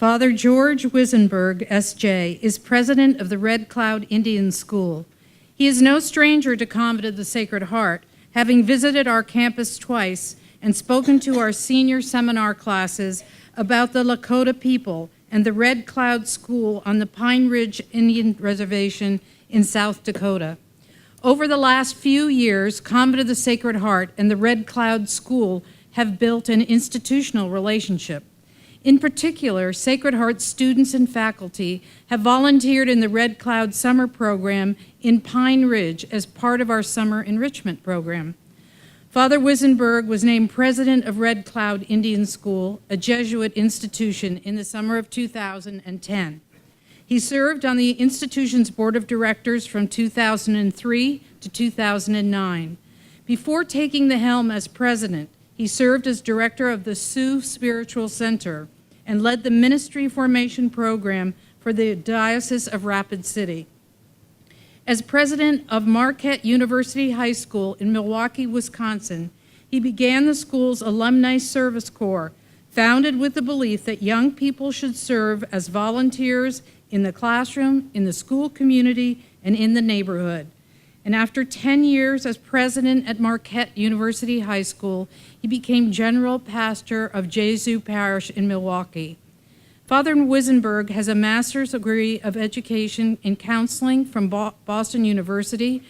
Father George Winzenburg, S.J., is president of the Red Cloud Indian School. He is no stranger to Convent of the Sacred Heart, having visited our campus twice and spoken to our senior seminar classes about the Lakota people and the Red Cloud School on the Pine Ridge Indian Reservation in South Dakota. Over the last few years, Convent of the Sacred Heart and the Red Cloud School have built an institutional relationship. In particular, Sacred Heart students and faculty have volunteered in the Red Cloud Summer Program in Pine Ridge as part of our summer enrichment program. Father Winzenburg was named president of Red Cloud Indian School, a Jesuit institution, in the summer of 2010. He served on the institution's board of directors from 2003 to 2009. Before taking the helm as president, he served as director of the Sioux Spiritual Center and led the ministry formation program for the Diocese of Rapid City. As president of Marquette University High School in Milwaukee, Wisconsin, he began the school's Alumni Service Corps, founded with the belief that young people should serve as volunteers in the classroom, in the school community, and in the neighborhood. And after 10 years as president at Marquette University High School, he became general pastor of Jesu Parish in Milwaukee. Father Winzenburg has a master's degree of education in counseling from Boston University,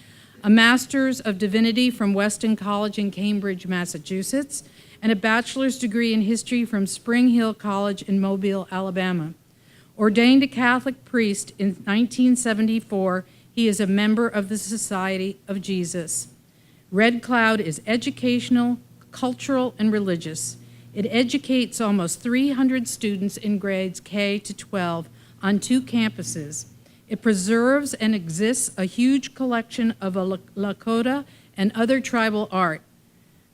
a master's of divinity from Weston College in Cambridge, Massachusetts, and a bachelor's degree in history from Spring Hill College in Mobile, Alabama. Ordained a Catholic priest in 1974, he is a member of the Society of Jesus. Red Cloud is educational, cultural, and religious. It educates almost 300 students in grades K to 12 on 2 campuses. It preserves and exists a huge collection of Lakota and other tribal art.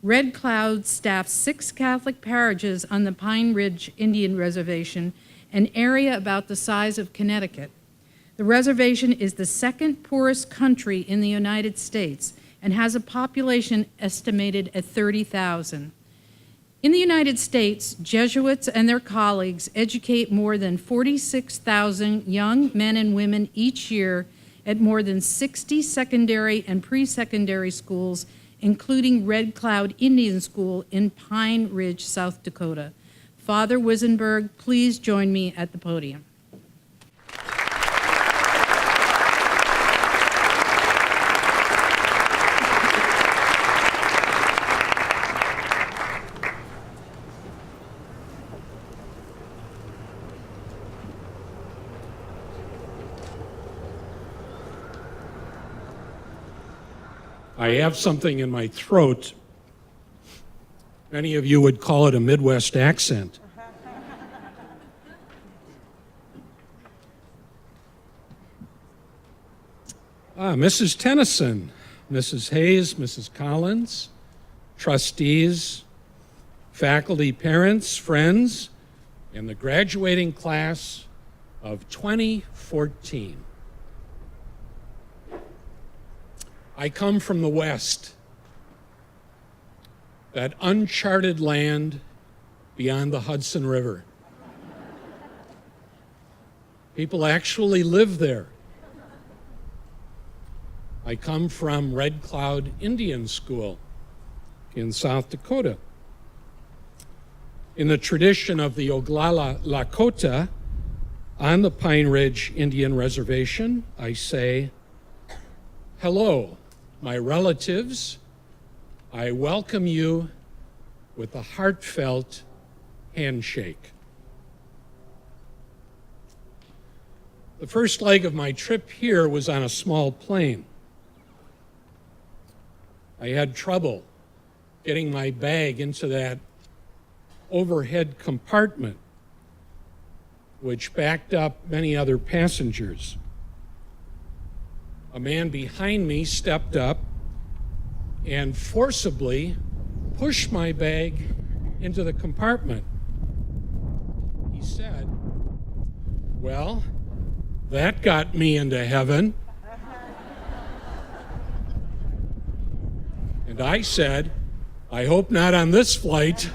Red Cloud staffs 6 Catholic parishes on the Pine Ridge Indian Reservation, an area about the size of Connecticut. The reservation is the second poorest country in the United States and has a population estimated at 30,000. In the United States, Jesuits and their colleagues educate more than 46,000 young men and women each year at more than 60 secondary and pre-secondary schools, including Red Cloud Indian School in Pine Ridge, South Dakota. Father Winzenburg, please join me at the podium. I have something in my throat. Many of you would call it a Midwest accent. Mrs. Tennyson, Mrs. Hayes, Mrs. Collins, trustees, faculty, parents, friends, and the graduating class of 2014. I come from the West, that uncharted land beyond the Hudson River. People actually live there. I come from Red Cloud Indian School in South Dakota. In the tradition of the Oglala Lakota on the Pine Ridge Indian Reservation, I say, hello, my relatives. I welcome you with a heartfelt handshake. The first leg of my trip here was on a small plane. I had trouble getting my bag into that overhead compartment, which backed up many other passengers. A man behind me stepped up and forcibly pushed my bag into the compartment. He said, "Well, that got me into heaven." And I said, "I hope not on this flight."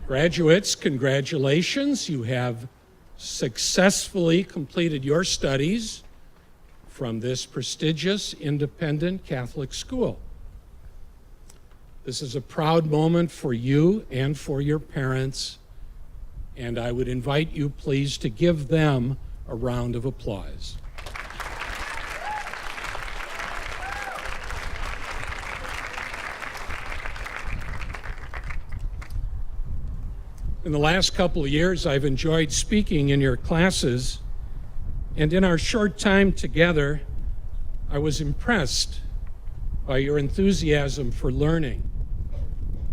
Graduates, congratulations. You have successfully completed your studies from this prestigious independent Catholic school. This is a proud moment for you and for your parents, and I would invite you, please, to give them a round of applause. In the last couple of years, I've enjoyed speaking in your classes, and in our short time together, I was impressed by your enthusiasm for learning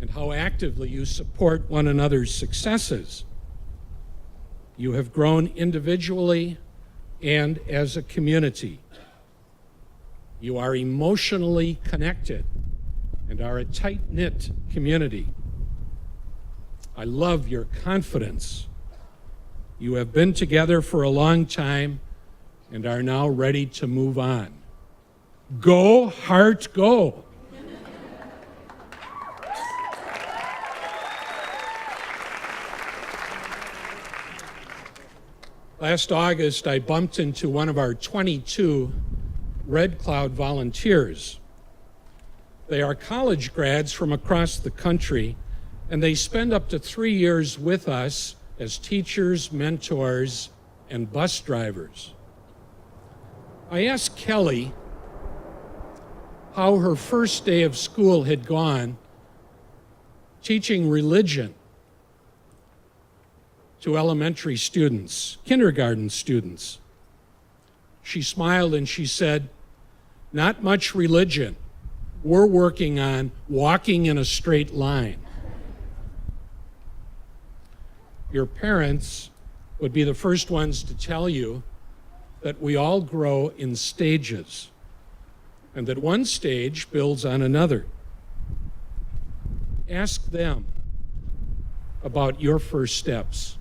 and how actively you support one another's successes. You have grown individually and as a community. You are emotionally connected and are a tight-knit community. I love your confidence. You have been together for a long time and are now ready to move on. Go, Heart, go! Last August, I bumped into one of our 22 Red Cloud volunteers. They are college grads from across the country, and they spend up to 3 years with us as teachers, mentors, and bus drivers. I asked Kelly how her first day of school had gone teaching religion to elementary students, kindergarten students. She smiled and she said, "Not much religion. We're working on walking in a straight line." Your parents would be the first ones to tell you that we all grow in stages, and that one stage builds on another. Ask them about your first steps,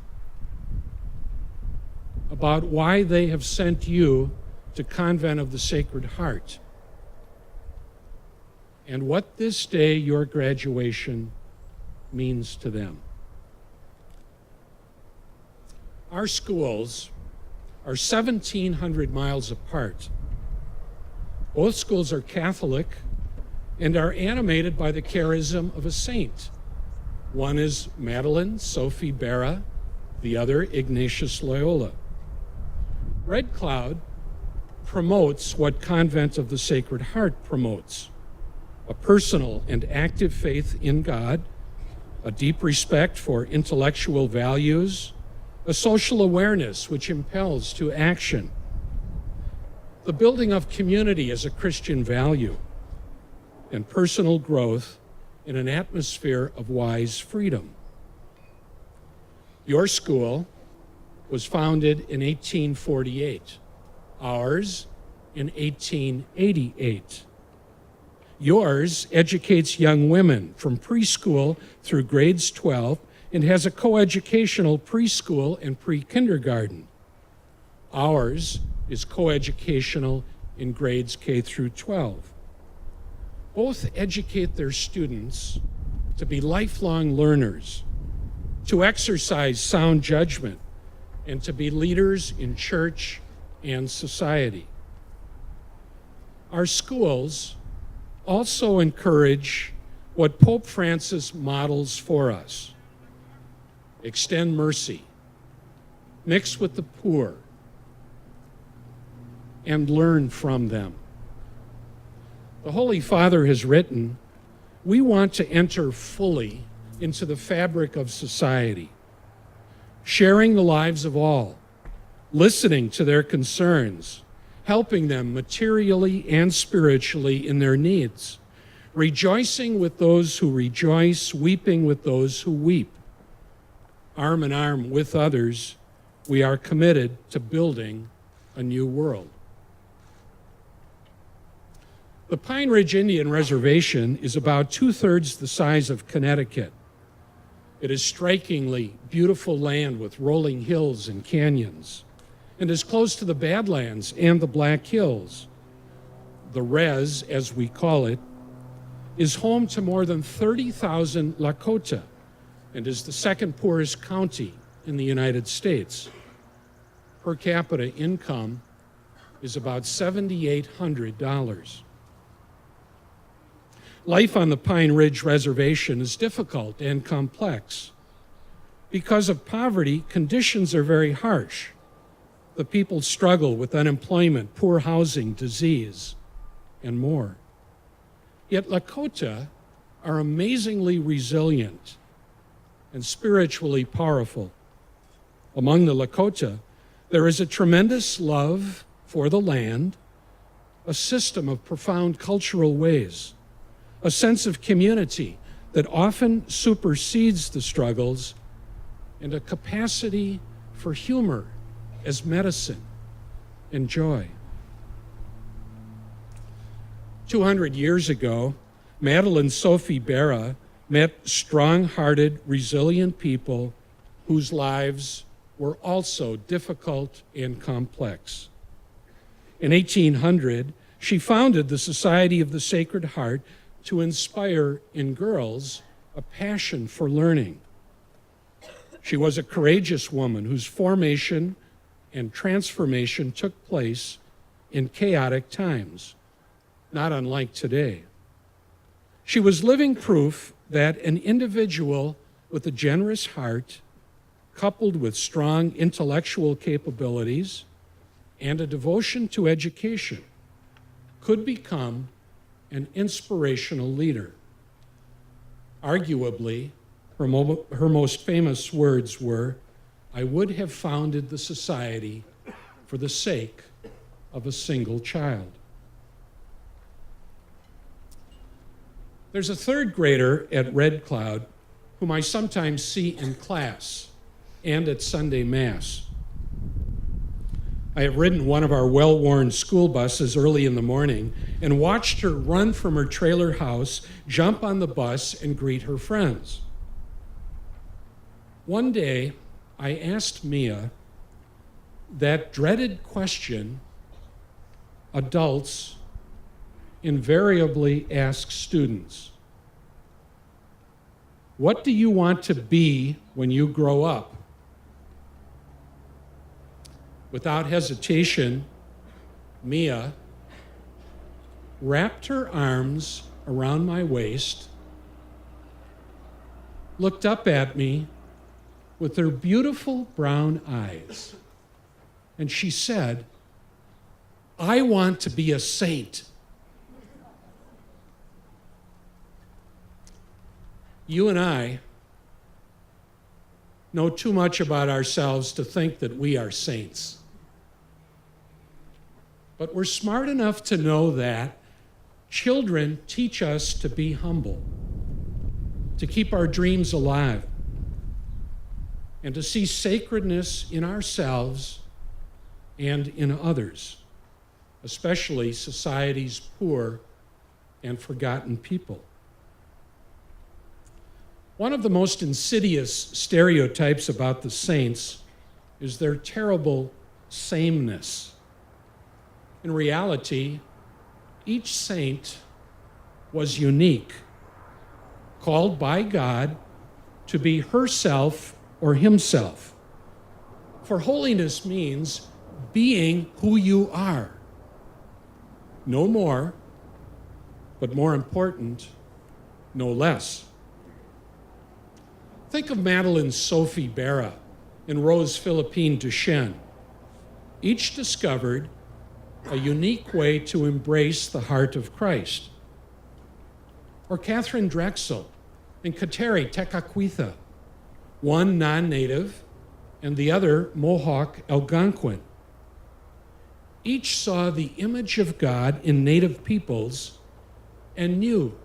about why they have sent you to Convent of the Sacred Heart, and what this day, your graduation, means to them. Our schools are 1,700 miles apart. Both schools are Catholic and are animated by the charism of a saint. One is Madeleine Sophie Berra, the other Ignatius Loyola. Red Cloud promotes what Convent of the Sacred Heart promotes: a personal and active faith in God, a deep respect for intellectual values, a social awareness which impels to action, the building of community as a Christian value, and personal growth in an atmosphere of wise freedom. Your school was founded in 1848, ours in 1888. Yours educates young women from preschool through grades 12 and has a coeducational preschool and pre-kindergarten. Ours is coeducational in grades K through 12. Both educate their students to be lifelong learners, to exercise sound judgment, and to be leaders in church and society. Our schools also encourage what Pope Francis models for us: extend mercy, mix with the poor, and learn from them. The Holy Father has written, we want to enter fully into the fabric of society, sharing the lives of all, listening to their concerns, helping them materially and spiritually in their needs, rejoicing with those who rejoice, weeping with those who weep. Arm in arm with others, we are committed to building a new world. The Pine Ridge Indian Reservation is about 2/3 the size of Connecticut. It is strikingly beautiful land with rolling hills and canyons, and is close to the Badlands and the Black Hills. The Res, as we call it, is home to more than 30,000 Lakota, and is the second poorest county in the United States. Per capita income is about $7,800. Life on the Pine Ridge Reservation is difficult and complex. Because of poverty, conditions are very harsh. The people struggle with unemployment, poor housing, disease, and more. Yet Lakota are amazingly resilient and spiritually powerful. Among the Lakota, there is a tremendous love for the land, a system of profound cultural ways, a sense of community that often supersedes the struggles, and a capacity for humor as medicine and joy. 200 years ago, Madeline Sophie Berra met strong-hearted, resilient people whose lives were also difficult and complex. In 1800, she founded the Society of the Sacred Heart to inspire in girls a passion for learning. She was a courageous woman whose formation and transformation took place in chaotic times, not unlike today. She was living proof that an individual with a generous heart, coupled with strong intellectual capabilities and a devotion to education, could become an inspirational leader. Arguably, her most famous words were, "I would have founded the society for the sake of a single child." There's a third grader at Red Cloud whom I sometimes see in class and at Sunday Mass. I have ridden one of our well-worn school buses early in the morning and watched her run from her trailer house, jump on the bus, and greet her friends. One day, I asked Mia that dreaded question adults invariably ask students. What do you want to be when you grow up? Without hesitation, Mia wrapped her arms around my waist, looked up at me with her beautiful brown eyes, and she said, "I want to be a saint." You and I know too much about ourselves to think that we are saints. But we're smart enough to know that children teach us to be humble, to keep our dreams alive, and to see sacredness in ourselves and in others, especially society's poor and forgotten people. One of the most insidious stereotypes about the saints is their terrible sameness. In reality, each saint was unique, called by God to be herself or himself. For holiness means being who you are. No more, but more important, no less. Think of Madeline Sophie Berra and Rose Philippine Duchesne. Each discovered a unique way to embrace the heart of Christ. Or Catherine Drexel and Kateri Tekakwitha, one non-native and the other Mohawk Algonquin. Each saw the image of God in native peoples and knew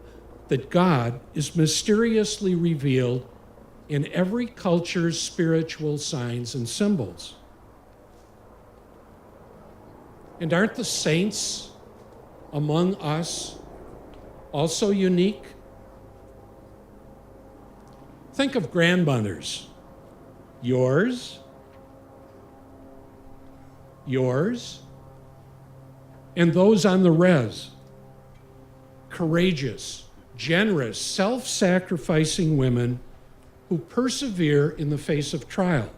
that God is mysteriously revealed in every culture's spiritual signs and symbols. And aren't the saints among us also unique? Think of grandmothers. Yours, and those on the res. Courageous, generous, self-sacrificing women who persevere in the face of trial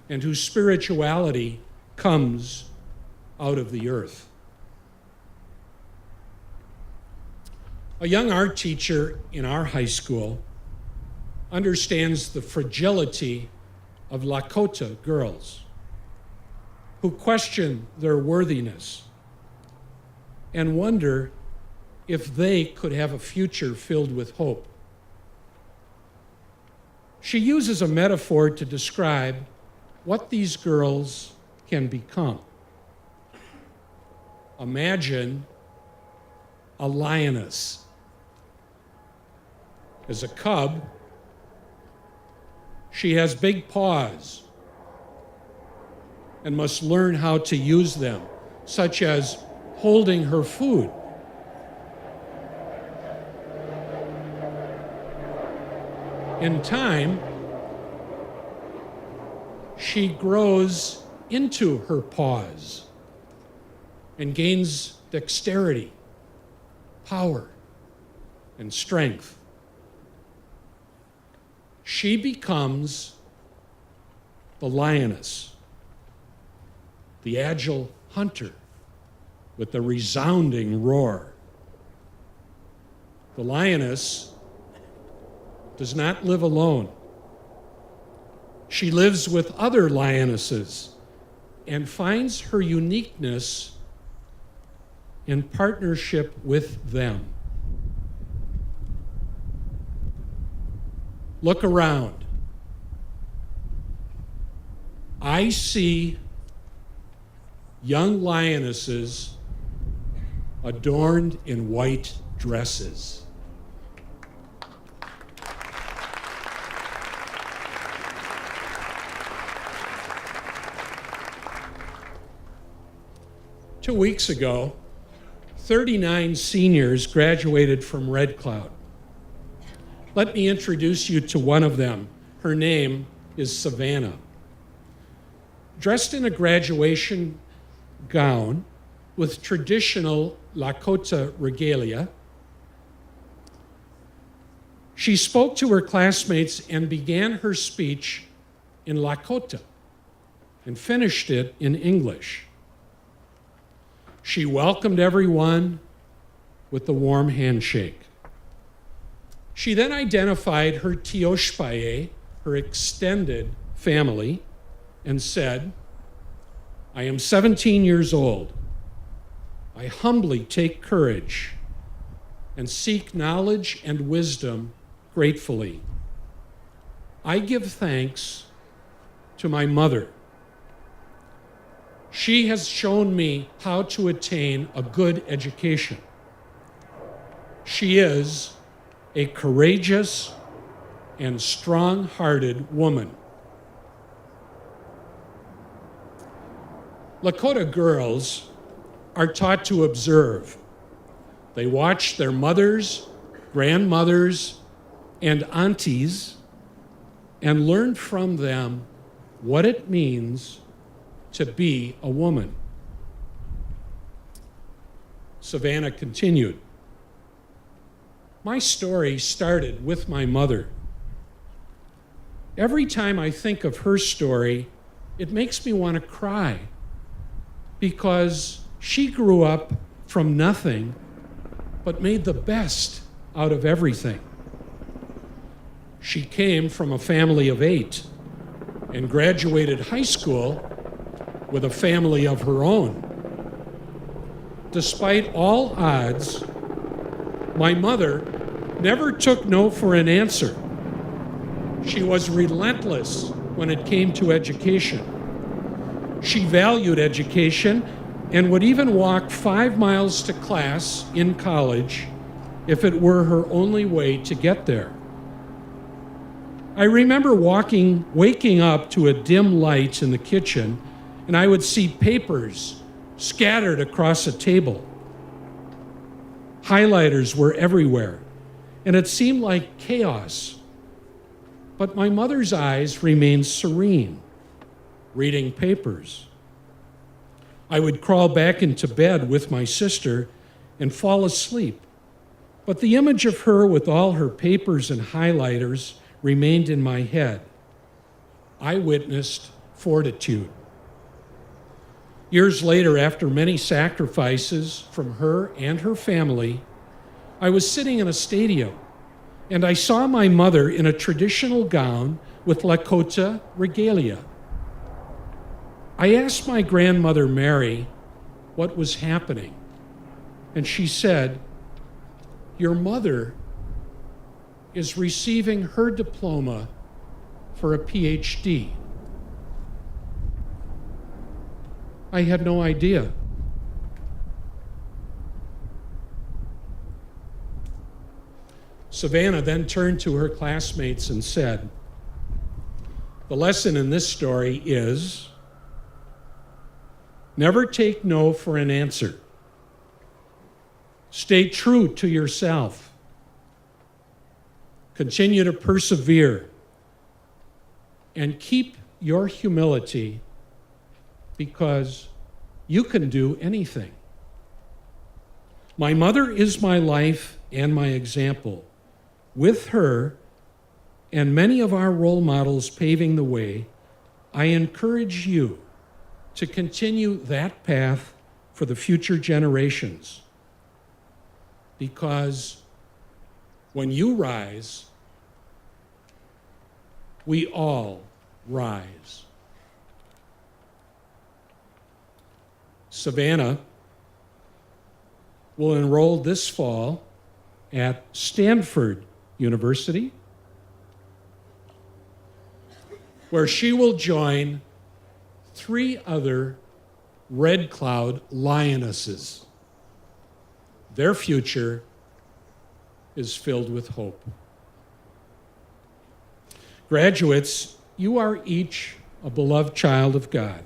and whose spirituality comes out of the earth. A young art teacher in our high school understands the fragility of Lakota girls who question their worthiness and wonder if they could have a future filled with hope. She uses a metaphor to describe what these girls can become. Imagine a lioness. As a cub, she has big paws and must learn how to use them, such as holding her food. In time, she grows into her paws and gains dexterity, power, and strength. She becomes the lioness, the agile hunter with the resounding roar. The lioness does not live alone. She lives with other lionesses and finds her uniqueness in partnership with them. Look around. I see young lionesses adorned in white dresses. Two weeks ago, 39 seniors graduated from Red Cloud. Let me introduce you to one of them. Her name is Savannah. Dressed in a graduation gown with traditional Lakota regalia, she spoke to her classmates and began her speech in Lakota and finished it in English. She welcomed everyone with a warm handshake. She then identified her Tioshpaye, her extended family, and said, I am 17 years old. I humbly take courage and seek knowledge and wisdom gratefully. I give thanks to my mother. She has shown me how to attain a good education. She is a courageous and strong-hearted woman. Lakota girls are taught to observe. They watch their mothers, grandmothers, and aunties and learn from them what it means to be a woman. Savannah continued, my story started with my mother. Every time I think of her story, it makes me want to cry because she grew up from nothing but made the best out of everything. She came from a family of 8 and graduated high school with a family of her own. Despite all odds, my mother never took no for an answer. She was relentless when it came to education. She valued education and would even walk 5 miles to class in college if it were her only way to get there. I remember waking up to a dim light in the kitchen, and I would see papers scattered across a table. Highlighters were everywhere, and it seemed like chaos. But my mother's eyes remained serene, reading papers. I would crawl back into bed with my sister and fall asleep. But the image of her with all her papers and highlighters remained in my head. I witnessed fortitude. Years later, after many sacrifices from her and her family, I was sitting in a stadium, and I saw my mother in a traditional gown with Lakota regalia. I asked my grandmother, Mary, what was happening, and she said, "Your mother is receiving her diploma for a PhD." I had no idea. Savannah then turned to her classmates and said, "The lesson in this story is never take no for an answer. Stay true to yourself. Continue to persevere and keep your humility, because you can do anything. My mother is my life and my example. With her and many of our role models paving the way, I encourage you to continue that path for the future generations. Because when you rise, we all rise." Savannah will enroll this fall at Stanford University, where she will join 3 other Red Cloud lionesses. Their future is filled with hope. Graduates, you are each a beloved child of God.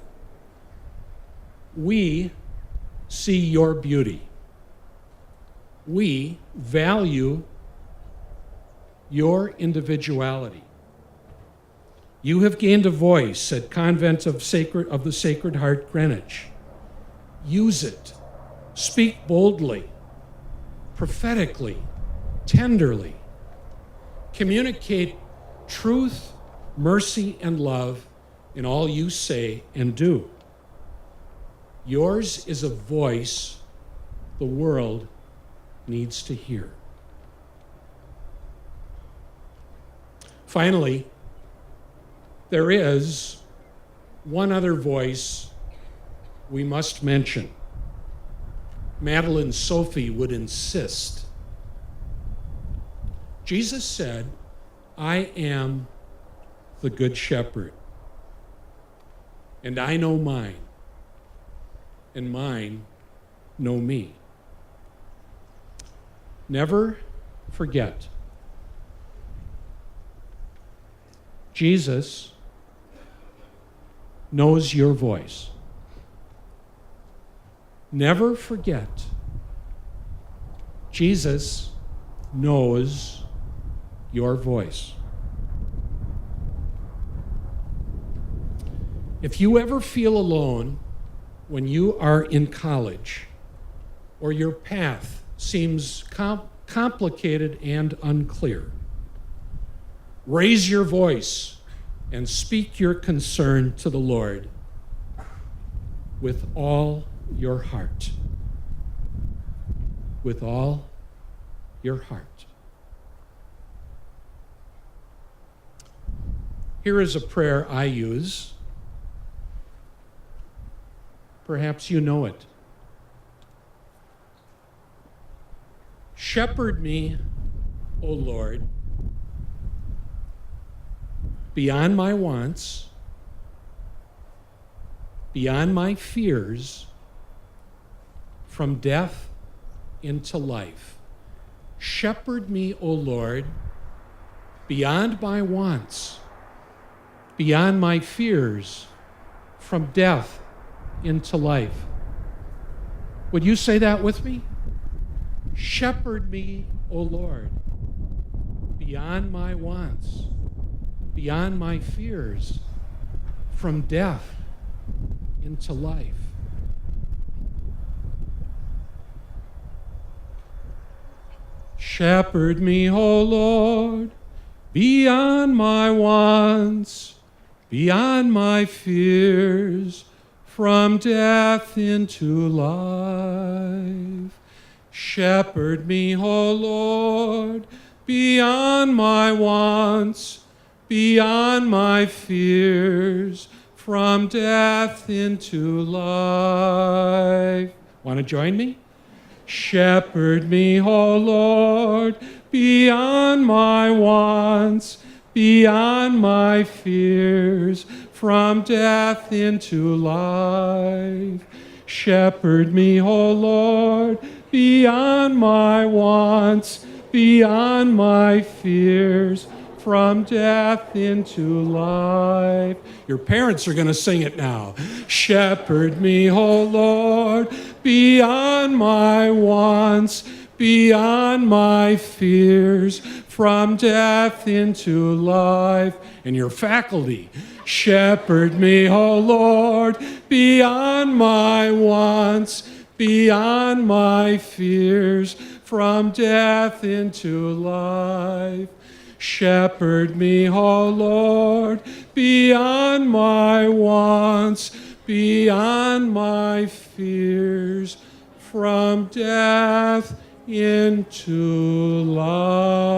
We see your beauty. We value your individuality. You have gained a voice at Convent of the Sacred Heart, Greenwich. Use it. Speak boldly, prophetically, tenderly. Communicate truth, mercy, and love in all you say and do. Yours is a voice the world needs to hear. Finally, there is one other voice we must mention. Madeline Sophie would insist. Jesus said, "I am the Good Shepherd, and I know mine, and mine know me." Never forget, Jesus knows your voice. Never forget, Jesus knows your voice. If you ever feel alone when you are in college, or your path seems complicated and unclear, raise your voice and speak your concern to the Lord with all your heart. With all your heart. Here is a prayer I use. Perhaps you know it. Shepherd me, O Lord, beyond my wants, beyond my fears, from death into life. Shepherd me, O Lord, beyond my wants, beyond my fears, from death into life. Would you say that with me? Shepherd me, O Lord, beyond my wants, beyond my fears, from death into life. Shepherd me, O Lord, beyond my wants, beyond my fears, from death into life. Shepherd me, O Lord, beyond my wants, beyond my fears, from death into life. Want to join me? Shepherd me, O Lord, beyond my wants, beyond my fears, from death into life. Shepherd me, O Lord, beyond my wants, beyond my fears, from death into life. Your parents are going to sing it now. Shepherd me, O Lord, beyond my wants, beyond my fears, from death into life. And your faculty, shepherd me, O Lord, beyond my wants, beyond my fears, from death into life. Shepherd me, O Lord, beyond my wants, beyond my fears, from death into life.